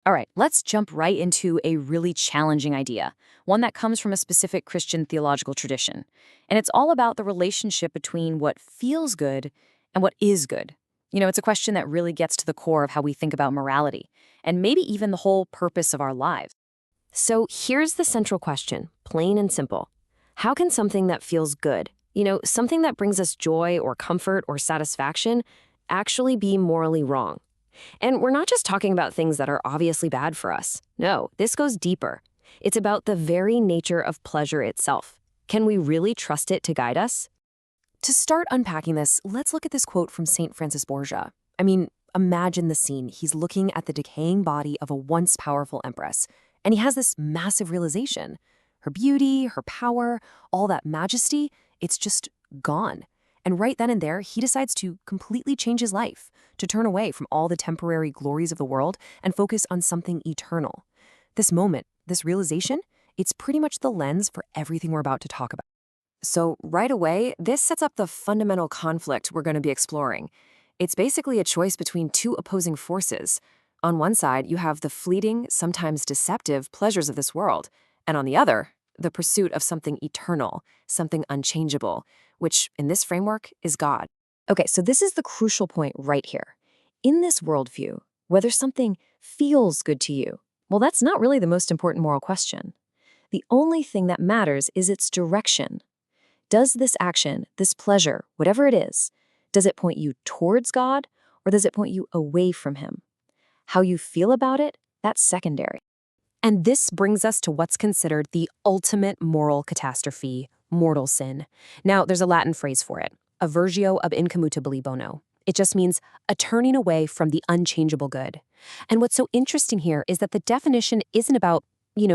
All right, let's jump right into a really challenging idea, one that comes from a specific Christian theological tradition. And it's all about the relationship between what feels good and what is good. It's a question that really gets to the core of how we think about morality, and maybe even the whole purpose of our lives. So here's the central question, plain and simple. How can something that feels good, something that brings us joy or comfort or satisfaction, actually be morally wrong? And we're not just talking about things that are obviously bad for us. No, this goes deeper. It's about the very nature of pleasure itself. Can we really trust it to guide us? To start unpacking this, let's look at this quote from St. Francis Borgia. Imagine the scene. He's looking at the decaying body of a once powerful empress, and he has this massive realization. Her beauty, her power, all that majesty, it's just gone. And right then and there, he decides to completely change his life, to turn away from all the temporary glories of the world and focus on something eternal. This moment, this realization, it's pretty much the lens for everything we're about to talk about. So right away, this sets up the fundamental conflict we're going to be exploring. It's basically a choice between two opposing forces. On one side, you have the fleeting, sometimes deceptive pleasures of this world, and on the other, the pursuit of something eternal, something unchangeable, which, in this framework, is God. Okay, so this is the crucial point right here. In this worldview, whether something feels good to you, well, that's not really the most important moral question. The only thing that matters is its direction. Does this action, this pleasure, whatever it is, does it point you towards God or does it point you away from Him? How you feel about it, that's secondary. And this brings us to what's considered the ultimate moral catastrophe, mortal sin. Now, there's a Latin phrase for it, avertio ab incommutabili bono. It just means a turning away from the unchangeable good. And what's so interesting here is that the definition isn't about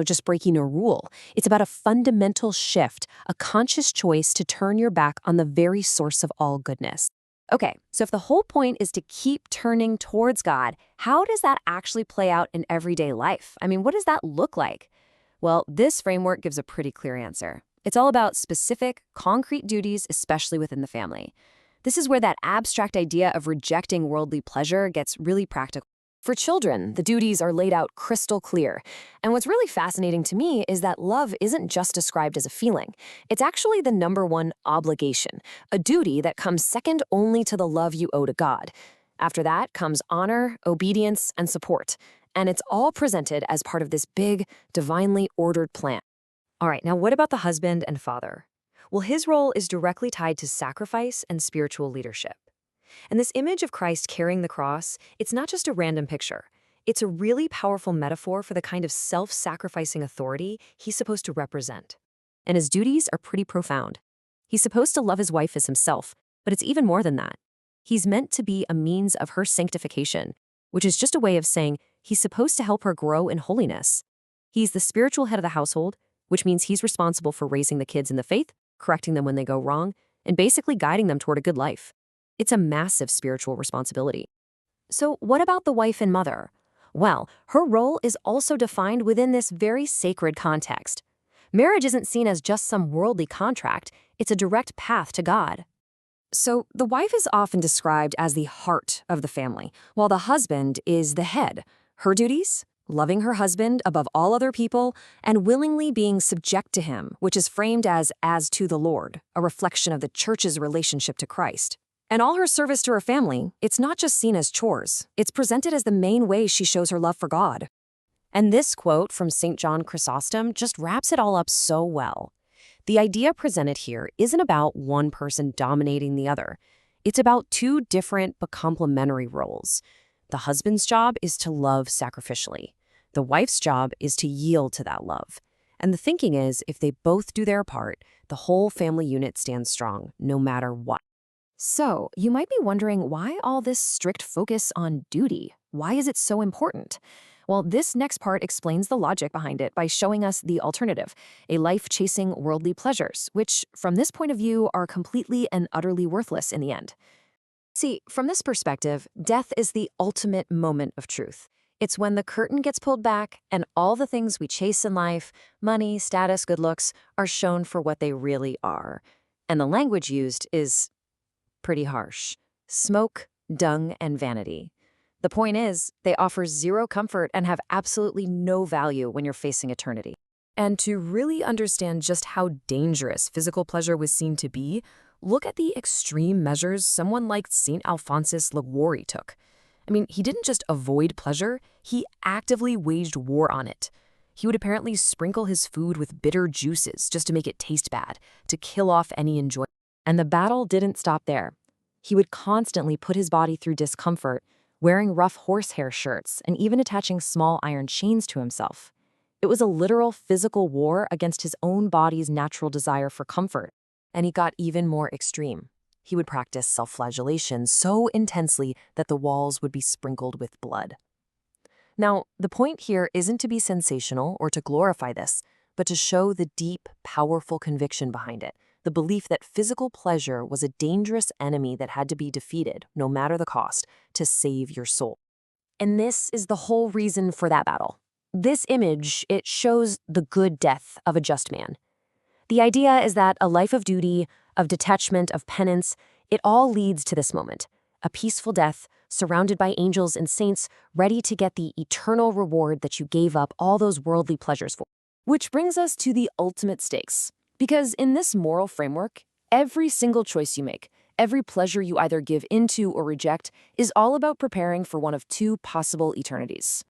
just breaking a rule. It's about a fundamental shift, a conscious choice to turn your back on the very source of all goodness. Okay, so if the whole point is to keep turning towards God, how does that actually play out in everyday life? What does that look like? Well, this framework gives a pretty clear answer. It's all about specific, concrete duties, especially within the family. This is where that abstract idea of rejecting worldly pleasure gets really practical. For children, the duties are laid out crystal clear. And what's really fascinating to me is that love isn't just described as a feeling. It's actually the number one obligation, a duty that comes second only to the love you owe to God. After that comes honor, obedience, and support. And it's all presented as part of this big, divinely ordered plan. All right, now what about the husband and father? Well, his role is directly tied to sacrifice and spiritual leadership. And this image of Christ carrying the cross, it's not just a random picture. It's a really powerful metaphor for the kind of self-sacrificing authority he's supposed to represent. And his duties are pretty profound. He's supposed to love his wife as himself, but it's even more than that. He's meant to be a means of her sanctification, which is just a way of saying he's supposed to help her grow in holiness. He's the spiritual head of the household, which means he's responsible for raising the kids in the faith, correcting them when they go wrong, and basically guiding them toward a good life. It's a massive spiritual responsibility. So what about the wife and mother? Well, her role is also defined within this very sacred context. Marriage isn't seen as just some worldly contract, it's a direct path to God. So the wife is often described as the heart of the family, while the husband is the head. Her duties? Loving her husband above all other people and willingly being subject to him, which is framed as to the Lord, a reflection of the church's relationship to Christ. And all her service to her family, it's not just seen as chores. It's presented as the main way she shows her love for God. And this quote from St. John Chrysostom just wraps it all up so well. The idea presented here isn't about one person dominating the other. It's about two different but complementary roles. The husband's job is to love sacrificially. The wife's job is to yield to that love. And the thinking is, if they both do their part, the whole family unit stands strong, no matter what. So, you might be wondering why all this strict focus on duty? Why is it so important? Well, this next part explains the logic behind it by showing us the alternative, a life chasing worldly pleasures, which, from this point of view, are completely and utterly worthless in the end. See, from this perspective, death is the ultimate moment of truth. It's when the curtain gets pulled back and all the things we chase in life, money, status, good looks, are shown for what they really are. And the language used is pretty harsh. Smoke, dung, and vanity. The point is, they offer zero comfort and have absolutely no value when you're facing eternity. And to really understand just how dangerous physical pleasure was seen to be, look at the extreme measures someone like St. Alphonsus Liguori took. I mean, he didn't just avoid pleasure, he actively waged war on it. He would apparently sprinkle his food with bitter juices just to make it taste bad, to kill off any enjoyment. And the battle didn't stop there. He would constantly put his body through discomfort, wearing rough horsehair shirts and even attaching small iron chains to himself. It was a literal physical war against his own body's natural desire for comfort. And he got even more extreme. He would practice self-flagellation so intensely that the walls would be sprinkled with blood. Now, the point here isn't to be sensational or to glorify this, but to show the deep, powerful conviction behind it, the belief that physical pleasure was a dangerous enemy that had to be defeated, no matter the cost, to save your soul. And this is the whole reason for that battle. This image, it shows the good death of a just man. The idea is that a life of duty, of detachment, of penance, it all leads to this moment, a peaceful death, surrounded by angels and saints, ready to get the eternal reward that you gave up all those worldly pleasures for. Which brings us to the ultimate stakes. Because in this moral framework, every single choice you make, every pleasure you either give into or reject, is all about preparing for one of two possible eternities.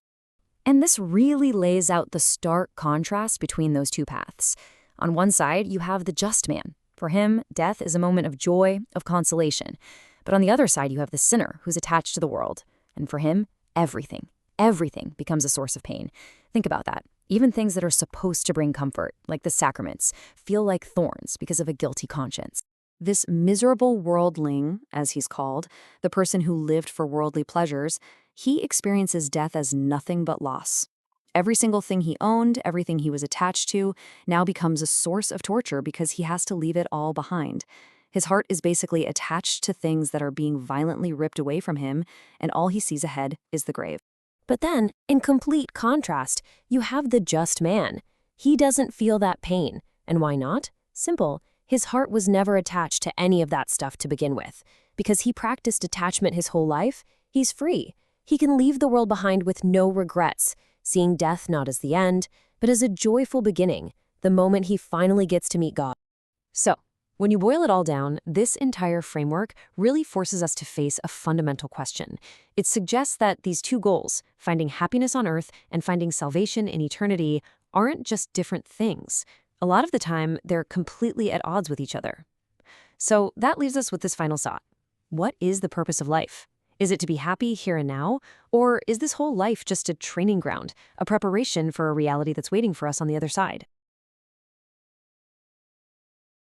And this really lays out the stark contrast between those two paths. On one side, you have the just man. For him, death is a moment of joy, of consolation. But on the other side, you have the sinner who's attached to the world. And for him, everything becomes a source of pain. Think about that. Even things that are supposed to bring comfort, like the sacraments, feel like thorns because of a guilty conscience. This miserable worldling, as he's called, the person who lived for worldly pleasures, he experiences death as nothing but loss. Every single thing he owned, everything he was attached to, now becomes a source of torture because he has to leave it all behind. His heart is basically attached to things that are being violently ripped away from him, and all he sees ahead is the grave. But then, in complete contrast, you have the just man. He doesn't feel that pain. And why not? Simple. His heart was never attached to any of that stuff to begin with. Because he practiced detachment his whole life, he's free. He can leave the world behind with no regrets, seeing death not as the end, but as a joyful beginning, the moment he finally gets to meet God. So, when you boil it all down, this entire framework really forces us to face a fundamental question. It suggests that these two goals, finding happiness on earth and finding salvation in eternity, aren't just different things. A lot of the time, they're completely at odds with each other. So that leaves us with this final thought. What is the purpose of life? Is it to be happy here and now? Or is this whole life just a training ground, a preparation for a reality that's waiting for us on the other side?